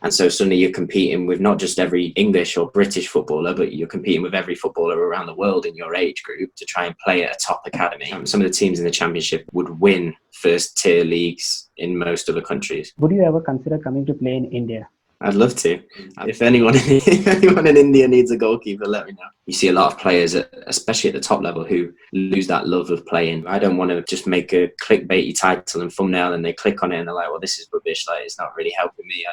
And so suddenly you're competing with not just every English or British footballer, but you're competing with every footballer around the world in your age group to try and play at a top academy. Some of the teams in the championship would win first tier leagues in most other countries. Would you ever consider coming to play in India? I'd love to. If anyone in India needs a goalkeeper, let me know. You see a lot of players, especially at the top level, who lose that love of playing. I don't want to just make a clickbaity title and thumbnail and they click on it and they're like, well, this is rubbish. Like, it's not really helping me.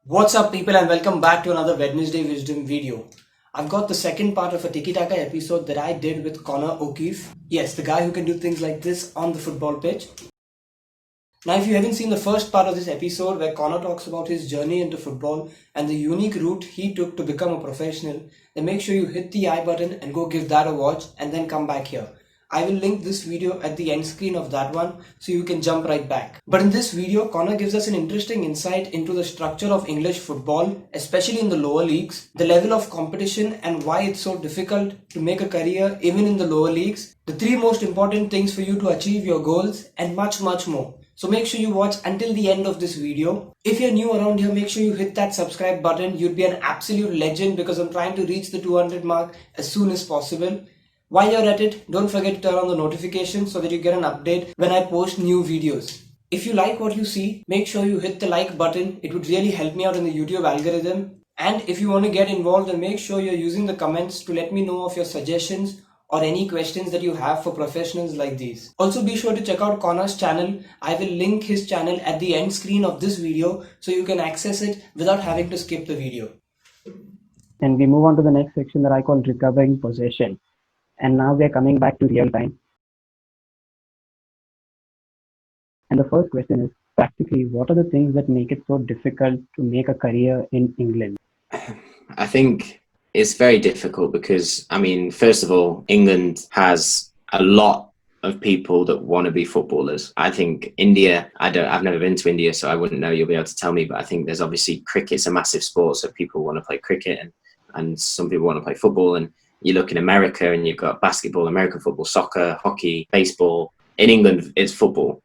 What's up, people, and welcome back to another Wednesday Wisdom video. I've got the second part of a Tiki-Taka episode that I did with Conor O'Keefe. Yes, the guy who can do things like this on the football pitch. Now, if you haven't seen the first part of this episode where Conor talks about his journey into football and the unique route he took to become a professional, then make sure you hit the I button and go give that a watch and then come back here. I will link this video at the end screen of that one so you can jump right back. But in this video, Conor gives us an interesting insight into the structure of English football, especially in the lower leagues, the level of competition and why it's so difficult to make a career even in the lower leagues, the three most important things for you to achieve your goals, and much more. So make sure you watch until the end of this video. If you're new around here, make sure you hit that subscribe button. You'd be an absolute legend because I'm trying to reach the 200 mark as soon as possible. While you're at it, don't forget to turn on the notifications so that you get an update when I post new videos. If you like what you see, make sure you hit the like button. It would really help me out in the YouTube algorithm. And if you want to get involved, then make sure you're using the comments to let me know of your suggestions or any questions that you have for professionals like these. Also, be sure to check out Conor's channel. I will link his channel at the end screen of this video so you can access it without having to skip the video. And we move on to the next section that I call recovering possession. And now we are coming back to real time. And the first question is, practically, what are the things that make it so difficult to make a career in England? I think it's very difficult because, first of all, England has a lot of people that want to be footballers. I think India, I've never been to India, so I wouldn't know. You'll be able to tell me, but I think there's obviously cricket's a massive sport, so people want to play cricket and some people want to play football. And you look in America and you've got basketball, American football, soccer, hockey, baseball. In England, it's football.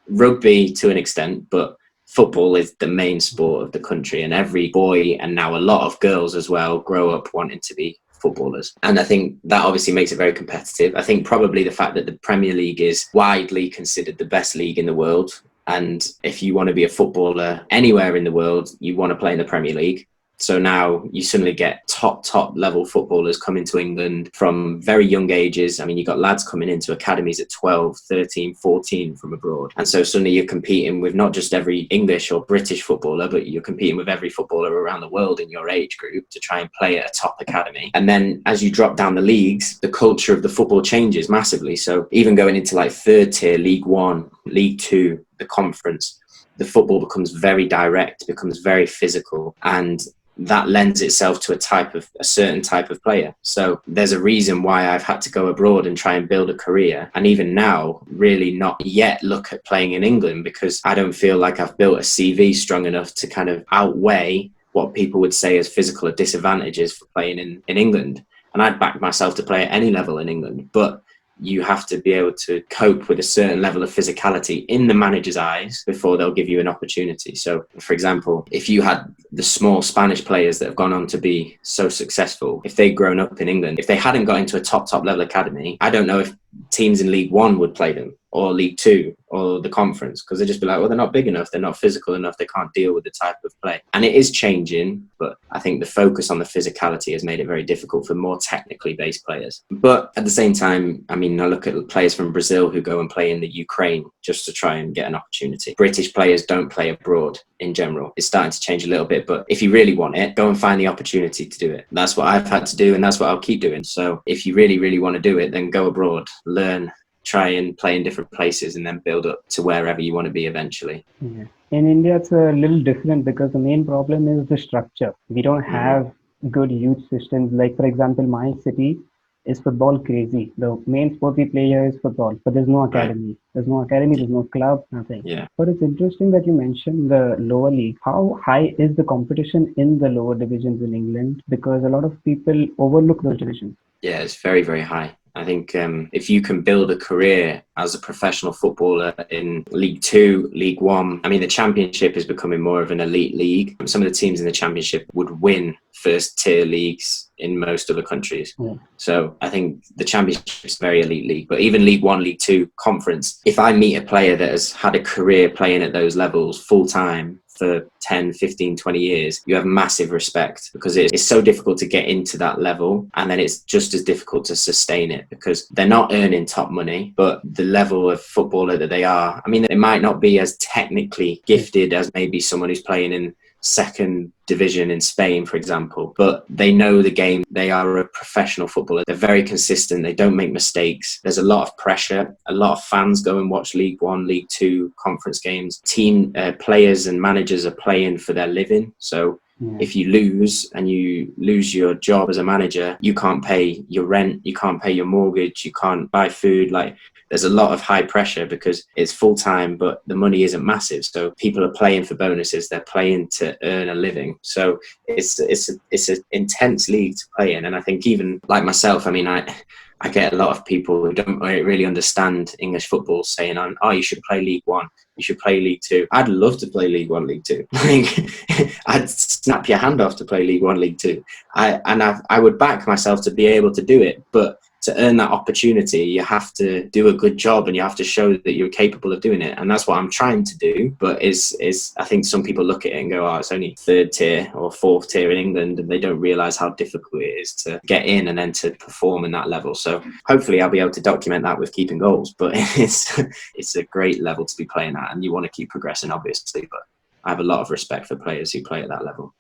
Rugby to an extent, but football is the main sport of the country. And every boy, and now a lot of girls as well, grow up wanting to be footballers. And I think that obviously makes it very competitive. I think probably the fact that the Premier League is widely considered the best league in the world. And if you want to be a footballer anywhere in the world, you want to play in the Premier League. So now you suddenly get top level footballers coming to England from very young ages. You've got lads coming into academies at 12, 13, 14 from abroad. And so suddenly you're competing with not just every English or British footballer, but you're competing with every footballer around the world in your age group to try and play at a top academy. And then as you drop down the leagues, the culture of the football changes massively. So even going into like third tier, League One, League Two, the conference, the football becomes very direct, becomes very physical, and that lends itself to a certain type of player. So there's a reason why I've had to go abroad and try and build a career. And even now, really not yet look at playing in England, because I don't feel like I've built a CV strong enough to kind of outweigh what people would say as physical disadvantages for playing in England. And I'd back myself to play at any level in England, but you have to be able to cope with a certain level of physicality in the manager's eyes before they'll give you an opportunity. So, for example, if you had the small Spanish players that have gone on to be so successful, if they'd grown up in England, if they hadn't got into a top level academy, I don't know if teams in League One would play them, or League Two, or the conference, because they'd just be like, well, they're not big enough, they're not physical enough, they can't deal with the type of play. And it is changing, but I think the focus on the physicality has made it very difficult for more technically based players. But at the same time, I look at players from Brazil who go and play in the Ukraine just to try and get an opportunity. British players don't play abroad in general. It's starting to change a little bit, but if you really want it, go and find the opportunity to do it. That's what I've had to do, and that's what I'll keep doing. So if you really want to do it, then go abroad, learn, try and play in different places, and then build up to wherever you want to be eventually. Yeah. In India, it's a little different because the main problem is the structure. We don't have good youth systems. Like, for example, my city is football crazy. The main sport we play here is football, but there's no Right. academy. There's no academy, there's no club, nothing. Yeah. But it's interesting that you mentioned the lower league. How high is the competition in the lower divisions in England? Because a lot of people overlook those divisions. Yeah, it's very, very high. I think if you can build a career as a professional footballer in League Two, League One, I mean, the Championship is becoming more of an elite league. Some of the teams in the Championship would win first tier leagues in most other countries. Yeah. So I think the Championship is a very elite league. But even League One, League Two, Conference, if I meet a player that has had a career playing at those levels full time for 10, 15, 20 years, you have massive respect, because it's so difficult to get into that level, and then it's just as difficult to sustain it because they're not earning top money, but the level of footballer that they are, I mean, they might not be as technically gifted as maybe someone who's playing in second division in Spain, for example, but they know the game. They are a professional footballer. They're very consistent. They don't make mistakes. There's a lot of pressure. A lot of fans go and watch League One, League Two, conference games. Team players and managers are playing for their living. So if you lose and you lose your job as a manager, you can't pay your rent, you can't pay your mortgage, you can't buy food. Like, there's a lot of high pressure because it's full time, but the money isn't massive. So people are playing for bonuses. They're playing to earn a living. So it's an intense league to play in. And I think even like myself, I mean, I get a lot of people who don't really understand English football saying, oh, you should play League One, you should play League Two. I'd love to play League One, League Two. I'd snap your hand off to play League One, League Two. I would back myself to be able to do it. But to earn that opportunity, you have to do a good job and you have to show that you're capable of doing it. And that's what I'm trying to do. But I think some people look at it and go, oh, it's only third tier or fourth tier in England, and they don't realise how difficult it is to get in and then to perform in that level. So hopefully I'll be able to document that with keeping goals. But it's a great level to be playing at, and you want to keep progressing, obviously. But I have a lot of respect for players who play at that level.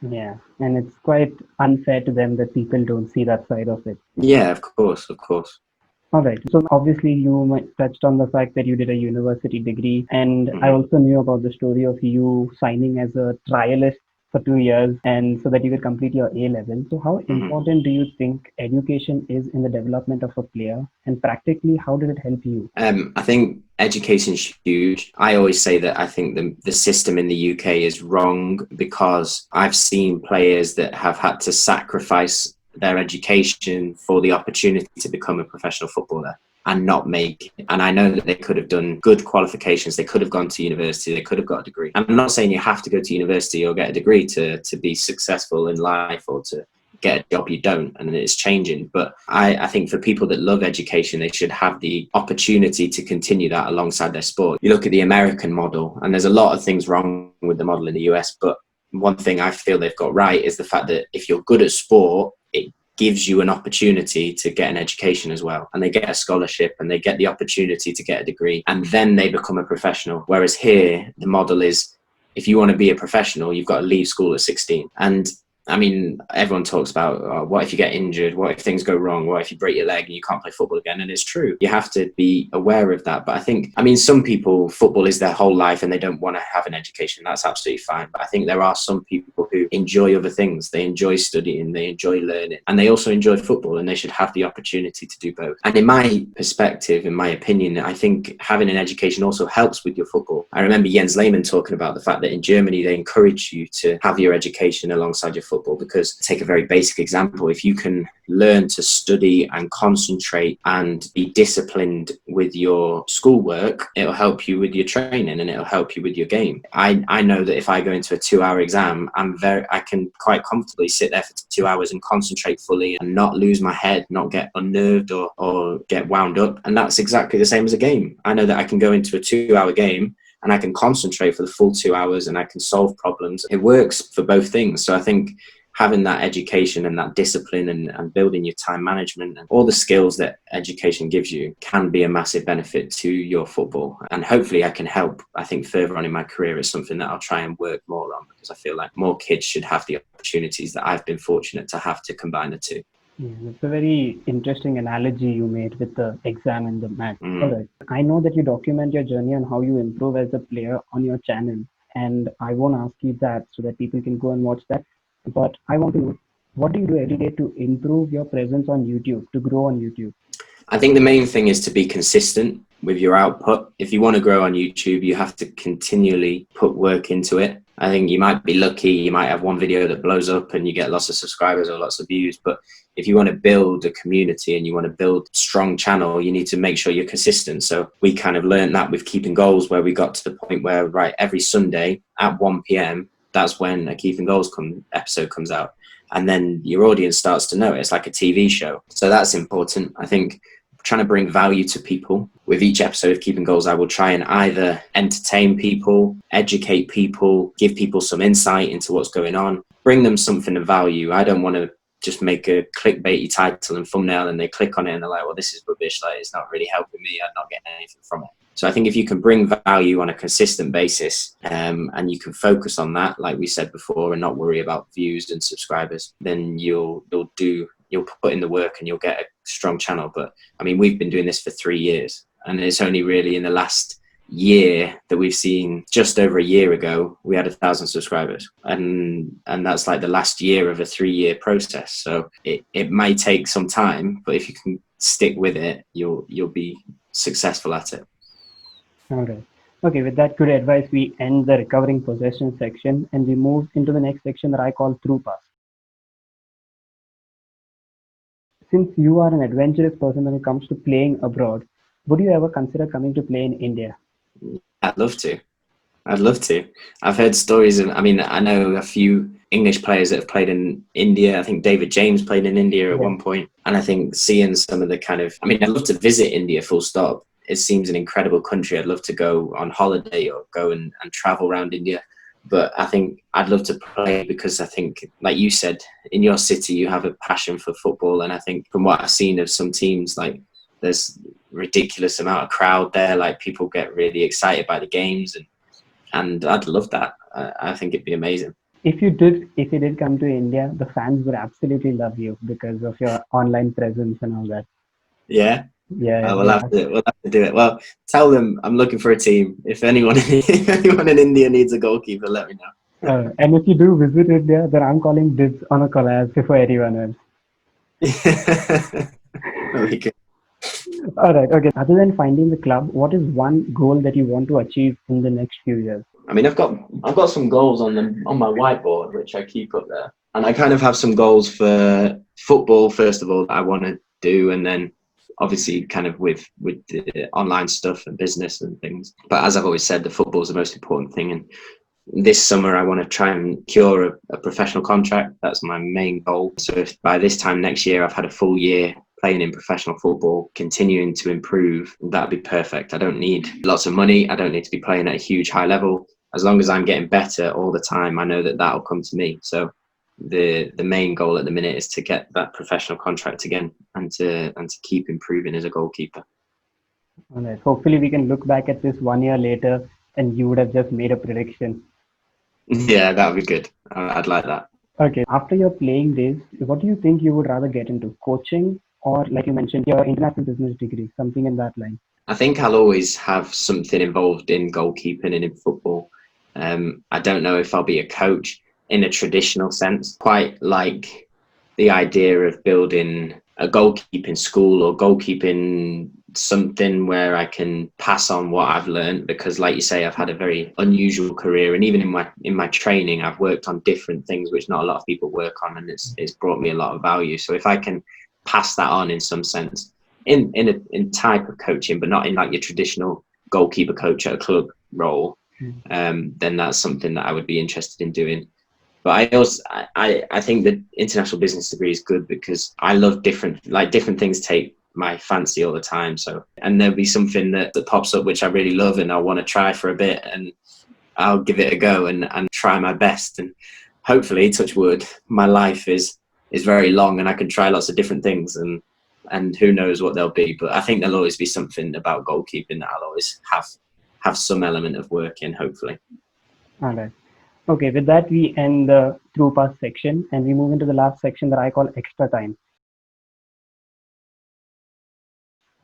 Yeah, and it's quite unfair to them that people don't see that side of it. Yeah, of course. All right. So obviously you touched on the fact that you did a university degree, and I also knew about the story of you signing as a trialist for 2 years, and so that you could complete your A level. So how important do you think education is in the development of a player, and practically how did it help you? I think education is huge. I always say that I think the system in the UK is wrong, because I've seen players that have had to sacrifice their education for the opportunity to become a professional footballer and not make it. And I know that they could have done good qualifications. They could have gone to university. They could have got a degree. I'm not saying you have to go to university or get a degree to be successful in life or to get a job. You don't, and it's changing. But I think for people that love education, they should have the opportunity to continue that alongside their sport. You look at the American model, and there's a lot of things wrong with the model in the US, but one thing I feel they've got right is the fact that if you're good at sport, it gives you an opportunity to get an education as well. And they get a scholarship and they get the opportunity to get a degree, and then they become a professional. Whereas here, the model is, if you want to be a professional, you've got to leave school at 16. And I mean, everyone talks about what if you get injured? What if things go wrong? What if you break your leg and you can't play football again? And it's true. You have to be aware of that. But I think, I mean, some people, football is their whole life and they don't want to have an education. That's absolutely fine. But I think there are some people who enjoy other things. They enjoy studying, they enjoy learning, and they also enjoy football, and they should have the opportunity to do both. And in my perspective, in my opinion, I think having an education also helps with your football. I remember Jens Lehmann talking about the fact that in Germany, they encourage you to have your education alongside your football, because take a very basic example, if you can learn to study and concentrate and be disciplined with your schoolwork, it'll help you with your training and it'll help you with your game. I know that if I go into a 2-hour exam, I can quite comfortably sit there for 2 hours and concentrate fully and not lose my head, not get unnerved or get wound up. And that's exactly the same as a game. I know that I can go into a 2-hour game and I can concentrate for the full 2 hours and I can solve problems. It works for both things. So I think having that education and that discipline and building your time management and all the skills that education gives you can be a massive benefit to your football. And hopefully I can help, I think, further on in my career is something that I'll try and work more on, because I feel like more kids should have the opportunities that I've been fortunate to have to combine the two. Yeah, that's a very interesting analogy you made with the exam and the match. All right. I know that you document your journey and how you improve as a player on your channel, and I won't ask you that so that people can go and watch that. But I want to know, What do you do every day to improve your presence on YouTube, to grow on YouTube? I think the main thing is to be consistent with your output. If you want to grow on YouTube, you have to continually put work into it. I think you might be lucky, you might have one video that blows up and you get lots of subscribers or lots of views, but if you want to build a community and you want to build a strong channel, you need to make sure you're consistent. So we kind of learned that with Keeping Goals, where we got to the point where, right, every Sunday at 1 p.m, that's when a Keeping Goals episode comes out. And then your audience starts to know it. It's like a TV show. So that's important. I think trying to bring value to people. With each episode of Keeping Goals, I will try and either entertain people, educate people, give people some insight into what's going on, bring them something of value. I don't want to just make a clickbaity title and thumbnail and they click on it and they're like, well, this is rubbish. Like, it's not really helping me. I'm not getting anything from it. So I think if you can bring value on a consistent basis, and you can focus on that, like we said before, and not worry about views and subscribers, then you'll put in the work and you'll get a strong channel. But I mean, we've been doing this for 3 years, and it's only really in the last year that we've seen, just over a year ago, we had 1,000 subscribers, and that's like the last year of a 3-year process. So it may take some time, but if you can stick with it, you'll be successful at it. All right. Okay, with that good advice, we end the recovering possession section and we move into the next section that I call through pass. Since you are an adventurous person when it comes to playing abroad, would you ever consider coming to play in India? I'd love to. I've heard stories, and I mean, I know a few English players that have played in India. I think David James played in India at one point. And I think seeing some of the I'd love to visit India, full stop. It seems an incredible country. I'd love to go on holiday or go and travel around India. But I think I'd love to play because I think, like you said, in your city, you have a passion for football. And I think from what I've seen of some teams, like there's ridiculous amount of crowd there. Like people get really excited by the games, and I'd love that. I think it'd be amazing. If you did come to India, the fans would absolutely love you because of your online presence and all that. Yeah. Yeah, we'll have to do it. Well, tell them I'm looking for a team. If anyone in India needs a goalkeeper, let me know. And if you do visit India, then I'm calling dibs on a collab before anyone else. Very good. All right. Okay. Other than finding the club, what is one goal that you want to achieve in the next few years? I mean, I've got some goals on my whiteboard, which I keep up there, and I kind of have some goals for football. First of all, that I want to do, and then obviously kind of with the online stuff and business and things. But as I've always said, the football is the most important thing. And this summer, I want to try and secure a professional contract. That's my main goal. So if by this time next year, I've had a full year playing in professional football, continuing to improve, that'd be perfect. I don't need lots of money. I don't need to be playing at a huge high level. As long as I'm getting better all the time, I know that that'll come to me. So the main goal at the minute is to get that professional contract again and to keep improving as a goalkeeper. All right. Hopefully we can look back at this 1 year later and you would have just made a prediction. Yeah, that would be good. I'd like that. Okay. After your playing days, what do you think you would rather get into? Coaching or, like you mentioned, your international business degree, something in that line? I think I'll always have something involved in goalkeeping and in football. I don't know if I'll be a coach in a traditional sense, quite like the idea of building a goalkeeping school or goalkeeping something where I can pass on what I've learned, because like you say, I've had a very unusual career, and even in my training I've worked on different things which not a lot of people work on, and it's brought me a lot of value. So if I can pass that on in some sense in type of coaching, but not in like your traditional goalkeeper coach at a club role, then that's something that I would be interested in doing. But I think the international business degree is good because I love different things take my fancy all the time. So, and there'll be something that pops up which I really love and I want to try for a bit, and I'll give it a go and try my best. And hopefully, touch wood, my life is very long and I can try lots of different things, and who knows what they'll be. But I think there'll always be something about goalkeeping that I'll always have some element of work in, hopefully. All right. Okay, with that, we end the through pass section and we move into the last section that I call extra time.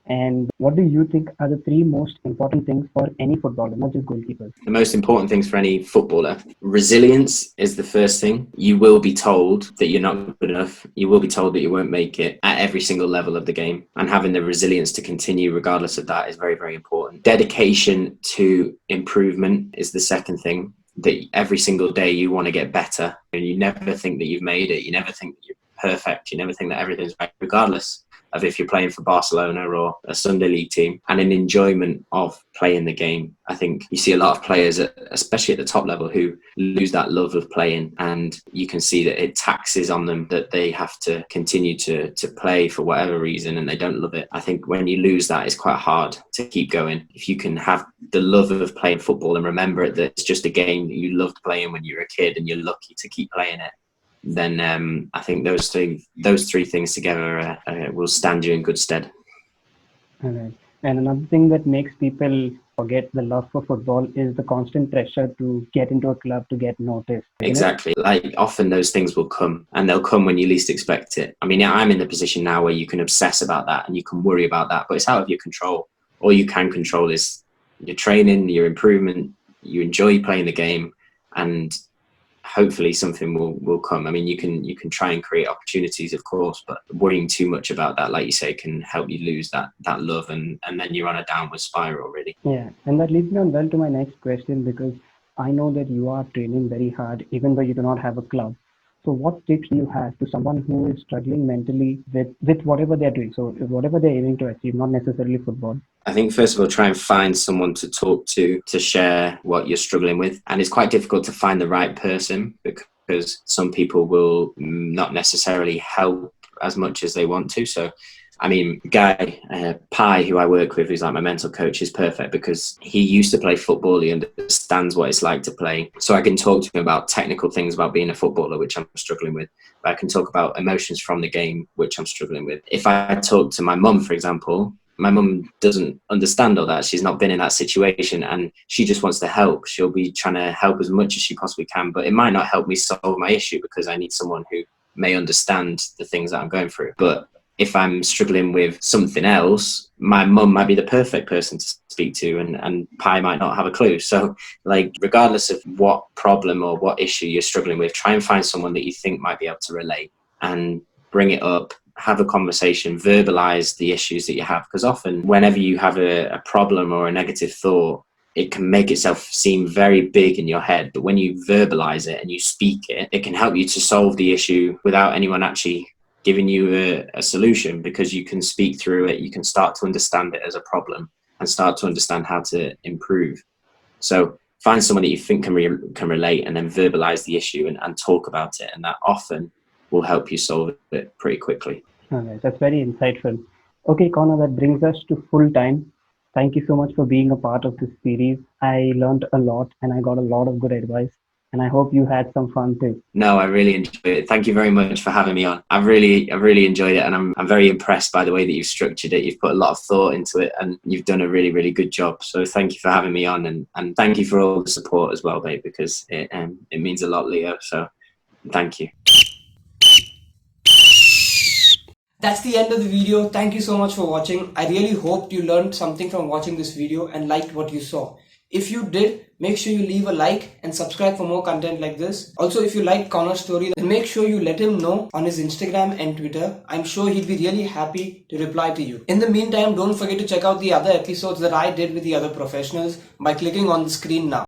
And what do you think are the three most important things for any footballer, not just goalkeepers? The most important things for any footballer: resilience is the first thing. You will be told that you're not good enough. You will be told that you won't make it at every single level of the game. And having the resilience to continue regardless of that is very, very important. Dedication to improvement is the second thing. That every single day you want to get better, and you never think that you've made it. You never think that you're perfect. You never think that everything's right, regardless of if you're playing for Barcelona or a Sunday League team. And an enjoyment of playing the game. I think you see a lot of players, especially at the top level, who lose that love of playing, and you can see that it taxes on them that they have to continue to play for whatever reason, and they don't love it. I think when you lose that, it's quite hard to keep going. If you can have the love of playing football and remember it, that it's just a game that you loved playing when you were a kid and you're lucky to keep playing it, then I think those three things together will stand you in good stead. All right. And another thing that makes people forget the love for football is the constant pressure to get into a club, to get noticed. Exactly. Like, often those things will come, and they'll come when you least expect it. I mean, I'm in the position now where you can obsess about that and you can worry about that, but it's out of your control. All you can control is your training, your improvement. You enjoy playing the game, and hopefully something will come. I mean, you can try and create opportunities, of course, but worrying too much about that, like you say, can help you lose that love, and then you're on a downward spiral, really. Yeah, and that leads me on well to my next question, because I know that you are training very hard, even though you do not have a club. So what tips do you have to someone who is struggling mentally with whatever they're doing? So whatever they're aiming to achieve, not necessarily football. I think first of all, try and find someone to talk to share what you're struggling with. And it's quite difficult to find the right person, because some people will not necessarily help as much as they want to. So I mean, Guy Pye, who I work with, who's like my mental coach, is perfect because he used to play football. He understands what it's like to play. So I can talk to him about technical things about being a footballer, which I'm struggling with. But I can talk about emotions from the game, which I'm struggling with. If I talk to my mum, for example, my mum doesn't understand all that. She's not been in that situation, and she just wants to help. She'll be trying to help as much as she possibly can, but it might not help me solve my issue because I need someone who may understand the things that I'm going through. But if I'm struggling with something else, my mum might be the perfect person to speak to, and Pi might not have a clue. So, like, regardless of what problem or what issue you're struggling with, try and find someone that you think might be able to relate and bring it up, have a conversation, verbalize the issues that you have. Because often, whenever you have a problem or a negative thought, it can make itself seem very big in your head. But when you verbalize it and you speak it, it can help you to solve the issue without anyone actually giving you a solution, because you can speak through it. You can start to understand it as a problem and start to understand how to improve. So find someone that you think can relate, and then verbalize the issue and talk about it. And that often will help you solve it pretty quickly. All right, that's very insightful. Okay, Conor, that brings us to full time. Thank you so much for being a part of this series. I learned a lot and I got a lot of good advice. And I hope you had some fun too. No, I really enjoyed it. Thank you very much for having me on. I really enjoyed it, and I'm very impressed by the way that you've structured it. You've put a lot of thought into it, and you've done a really, really good job. So thank you for having me on, and thank you for all the support as well, babe, because it means a lot, Leo. So thank you. That's the end of the video. Thank you so much for watching. I really hoped you learned something from watching this video and liked what you saw. If you did, make sure you leave a like and subscribe for more content like this. Also, if you liked Conor's story, then make sure you let him know on his Instagram and Twitter. I'm sure he'd be really happy to reply to you. In the meantime, don't forget to check out the other episodes that I did with the other professionals by clicking on the screen now.